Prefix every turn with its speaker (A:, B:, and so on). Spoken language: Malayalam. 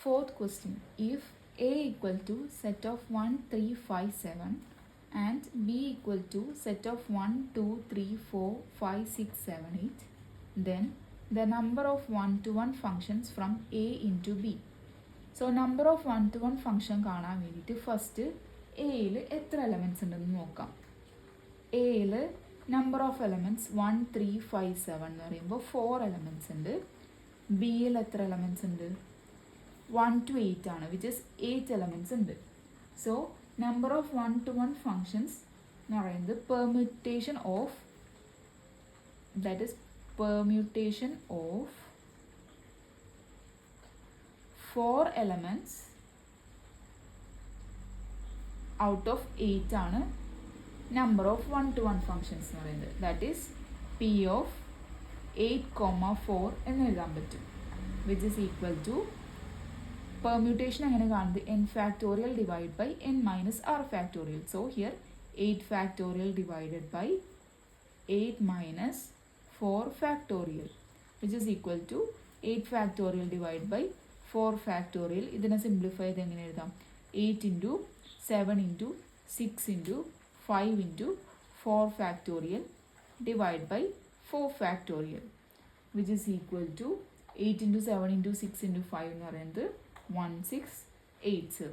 A: Fourth question, if A equal to set of 1, 3, 5, 7 and B equal to set of 1, 2, 3, 4, 5, 6, 7, 8, then the number of one-to-one functions from A into B. So number of one-to-one function കാണാൻ വേണ്ടിയിട്ട് ഫസ്റ്റ് എയിൽ എത്ര എലമെൻറ്റ്സ് ഉണ്ടെന്ന് നോക്കാം. എയിൽ നമ്പർ ഓഫ് എലമെൻറ്റ്സ് 1, 3, 5, 7 എന്ന് പറയുമ്പോൾ 4 എലമെൻറ്റ്സ് ഉണ്ട്. ബിയിൽ എത്ര എലമെൻറ്റ്സ് ഉണ്ട്? 1 to 8 ആണ്, വിച്ച് ഇസ് 8 എലമെൻറ്റ്സ് ഉണ്ട്. So number of one-to-one functions എന്ന് പറയുന്നത് permutation of 4 elements out of 8 ആണ് നമ്പർ ഓഫ് one-to-one functions എന്ന് പറയുന്നത്. ദാറ്റ് ഈസ് പി ഓഫ് 8,4 എന്ന് എഴുതാൻ പറ്റും, which is equal to permutation എങ്ങനെ കാണുന്നത്? n factorial divide by n minus r factorial. So here 8 factorial divided by 8 minus 4 factorial, which is equal to 8 factorial divide by 4 factorial. ഇതിനെ സിംപ്ലിഫൈ ചെയ്ത് എങ്ങനെ എഴുതാം? 8 into 7 into 6 into 5 into 4 factorial divide by 4 factorial, which is equal to 8 into 7 into 6 into 5 എന്ന് പറയുന്നത് 1680.